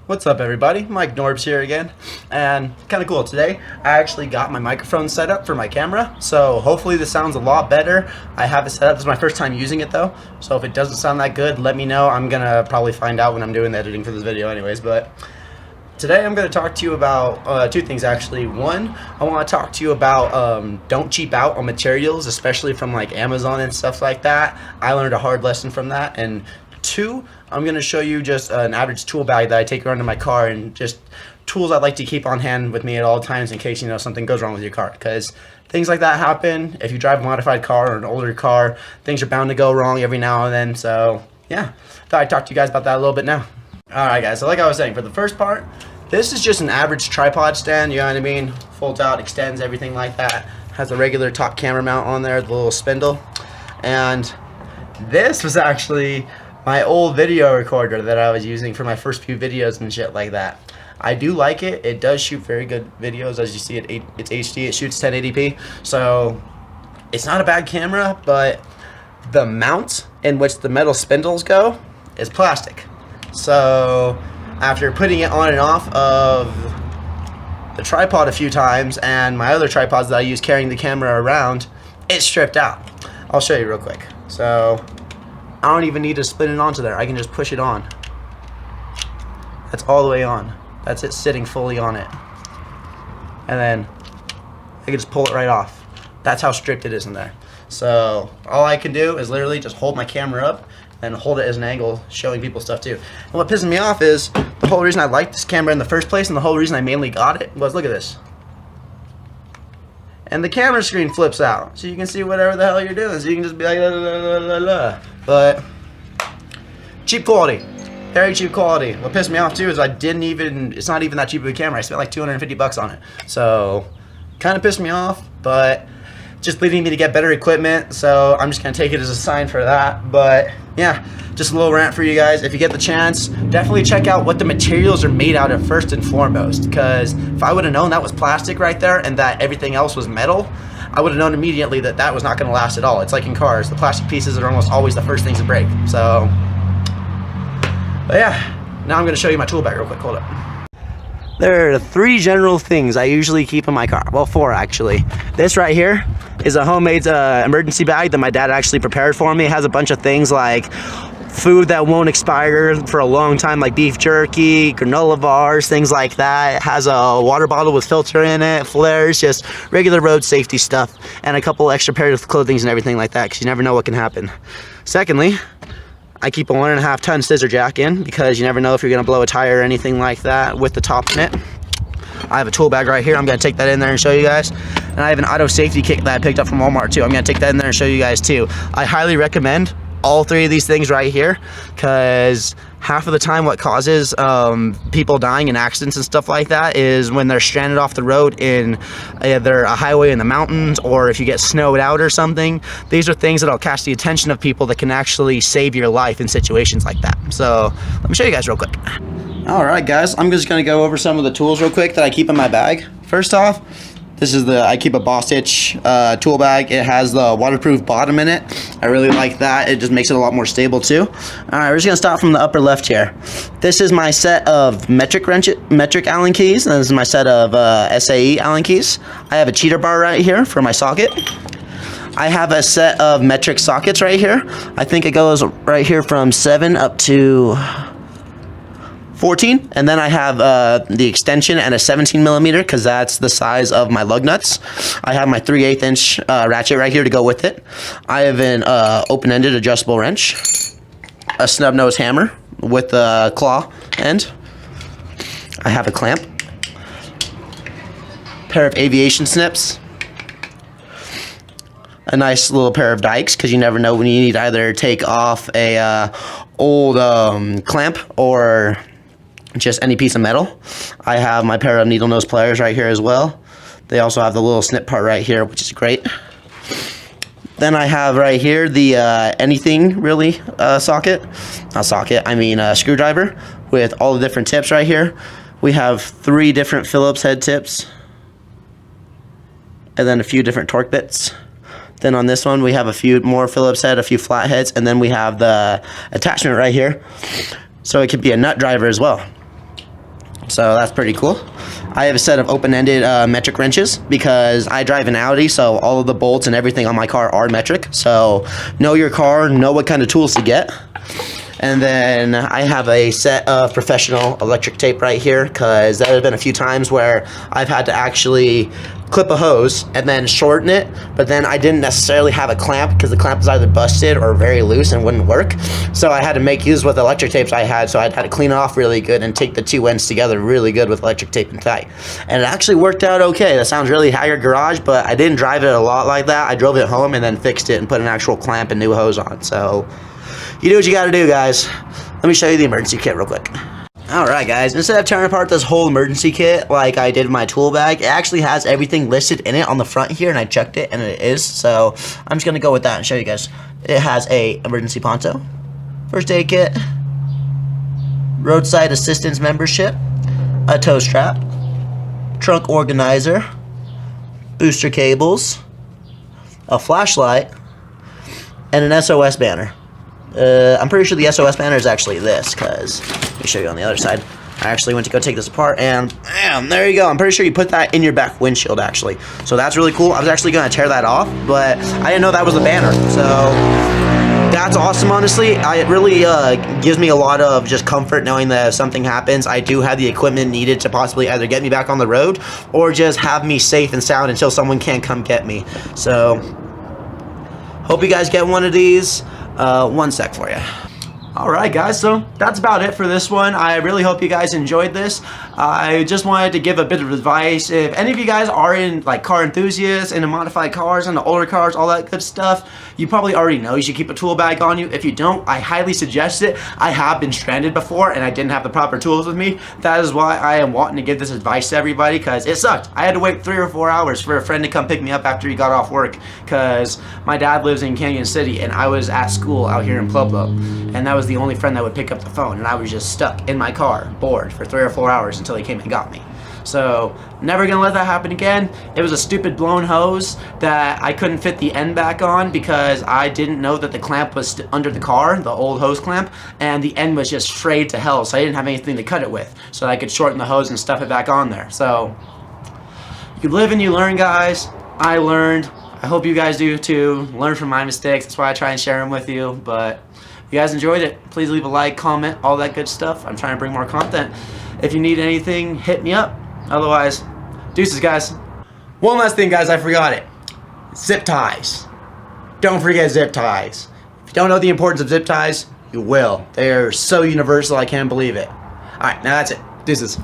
What's up, everybody? Mike Norbs here again, and kind of cool. Today I actually got my microphone set up for my camera, so hopefully this sounds a lot better. I have it set up. This is my first time using it though, so if it doesn't sound that good, let me know. I'm gonna probably find out when I'm doing the editing for this video anyways, but today I'm going to talk to you about two things actually. One, I want to talk to you about don't cheap out on materials, especially from like Amazon and stuff like that. I learned a hard lesson from that. And two, I'm going to show you just an average tool bag that I take around in my car and just tools I like to keep on hand with me at all times in case, you know, something goes wrong with your car, because things like that happen. If you drive a modified car or an older car, things are bound to go wrong every now and then. So yeah, thought I'd talk to you guys about that a little bit now. Alright guys, so like I was saying, for the first part, this is just an average tripod stand, you know what I mean? Folds out, extends, everything like that. Has a regular top camera mount on there, the little spindle. And this was actually my old video recorder that I was using for my first few videos and shit like that. I do like it. It does shoot very good videos. As you see, it's HD, it shoots 1080p. So it's not a bad camera, but the mount in which the metal spindles go is plastic. So after putting it on and off of the tripod a few times and my other tripods that I use carrying the camera around, it stripped out. I'll show you real quick. So I don't even need to spin it onto there. I can just push it on. That's all the way on. That's it sitting fully on it. And then I can just pull it right off. That's how stripped it is in there. So all I can do is literally just hold my camera up and hold it as an angle, showing people stuff too. And what pisses me off is the whole reason I liked this camera in the first place, and the whole reason I mainly got it, was look at this. And the camera screen flips out, so you can see whatever the hell you're doing. So you can just be like, la, la, la, la, la. But cheap quality, very cheap quality. What pissed me off too is it's not even that cheap of a camera. I spent like 250 bucks on it. So kind of pissed me off, but just leading me to get better equipment, so I'm just gonna take it as a sign for that. But yeah, just a little rant for you guys. If you get the chance, definitely check out what the materials are made out of first and foremost, because if I would have known that was plastic right there and that everything else was metal, I would have known immediately that that was not going to last at all. It's like in cars, the plastic pieces are almost always the first things to break. So but yeah, now I'm going to show you my tool bag real quick. Hold up. There are three general things I usually keep in my car. Well, four actually. This right here is a homemade emergency bag that my dad actually prepared for me. It has a bunch of things like food that won't expire for a long time, like beef jerky, granola bars, things like that. It has a water bottle with filter in it, flares, just regular road safety stuff, and a couple extra pairs of clothing and everything like that, because you never know what can happen. Secondly, I keep a 1.5 ton scissor jack in, because you never know if you're going to blow a tire or anything like that with the top in it. I have a tool bag right here. I'm going to take that in there and show you guys. And I have an auto safety kit that I picked up from Walmart too. I'm going to take that in there and show you guys too. I highly recommend all three of these things right here, because half of the time what causes people dying in accidents and stuff like that is when they're stranded off the road in either a highway in the mountains, or if you get snowed out or something. These are things that'll catch the attention of people that can actually save your life in situations like that. So let me show you guys real quick. Alright guys, I'm just going to go over some of the tools real quick that I keep in my bag. First off, this is I keep a Boss Hitch tool bag. It has the waterproof bottom in it. I really like that. It just makes it a lot more stable too. Alright, we're just going to start from the upper left here. This is my set of metric Allen keys, and this is my set of SAE Allen keys. I have a cheater bar right here for my socket. I have a set of metric sockets right here. I think it goes right here from 7 up to 14, and then I have the extension and a 17 millimeter, because that's the size of my lug nuts. I have my 3/8 inch ratchet right here to go with it. I have an open-ended adjustable wrench, a snub nose hammer with a claw end. I have a clamp, pair of aviation snips, a nice little pair of dikes, because you never know when you need to either take off a old clamp or just any piece of metal. I have my pair of needle nose pliers right here as well. They also have the little snip part right here, which is great. Then I have right here the anything really screwdriver with all the different tips right here. We have 3 different Phillips head tips, and then a few different torque bits. Then on this one we have a few more Phillips head, a few flat heads, and then we have the attachment right here, so it could be a nut driver as well. So that's pretty cool. I have a set of open-ended metric wrenches because I drive an Audi, so all of the bolts and everything on my car are metric. So know your car, know what kind of tools to get. And then I have a set of professional electric tape right here because there have been a few times where I've had to actually clip a hose and then shorten it, but then I didn't necessarily have a clamp because the clamp was either busted or very loose and wouldn't work. So I had to make use with the electric tapes I had, so I had to clean it off really good and take the two ends together really good with electric tape and tight. And it actually worked out okay. That sounds really higher garage, but I didn't drive it a lot like that. I drove it home and then fixed it and put an actual clamp and new hose on. So you do what you gotta do, guys. Let me show you the emergency kit real quick. Alright guys, instead of tearing apart this whole emergency kit like I did in my tool bag, it actually has everything listed in it on the front here, and I checked it and it is, so I'm just gonna go with that and show you guys. It has a emergency poncho, first aid kit, roadside assistance membership, a tow strap, trunk organizer, booster cables, a flashlight, and an SOS banner. I'm pretty sure the SOS banner is actually this, because let me show you on the other side. I actually went to go take this apart, and bam, there you go. I'm pretty sure you put that in your back windshield, actually. So that's really cool. I was actually going to tear that off, but I didn't know that was the banner. So that's awesome, honestly. It really gives me a lot of just comfort knowing that if something happens, I do have the equipment needed to possibly either get me back on the road or just have me safe and sound until someone can come get me. So hope you guys get one of these. One sec for you. Alright guys, so that's about it for this one. I really hope you guys enjoyed this. I just wanted to give a bit of advice. If any of you guys are in like car enthusiasts, into modified cars, into older cars, all that good stuff, you probably already know you should keep a tool bag on you. If you don't, I highly suggest it. I have been stranded before and I didn't have the proper tools with me. That is why I am wanting to give this advice to everybody, because it sucked. I had to wait 3 or 4 hours for a friend to come pick me up after he got off work, because my dad lives in Canyon City and I was at school out here in Pueblo, and that was the only friend that would pick up the phone, and I was just stuck in my car, bored, for 3 or 4 hours until he came and got me. So, never gonna let that happen again. It was a stupid blown hose that I couldn't fit the end back on because I didn't know that the clamp was under the car, the old hose clamp, and the end was just frayed to hell, so I didn't have anything to cut it with, so I could shorten the hose and stuff it back on there. So, you live and you learn, guys. I learned. I hope you guys do too. Learn from my mistakes. That's why I try and share them with you. But if you guys enjoyed it, please leave a like, comment, all that good stuff. I'm trying to bring more content. If you need anything, hit me up. Otherwise, deuces, guys. One last thing, guys, I forgot it. Zip ties. Don't forget zip ties. If you don't know the importance of zip ties, you will. They are so universal, I can't believe it. Alright, now that's it. Deuces.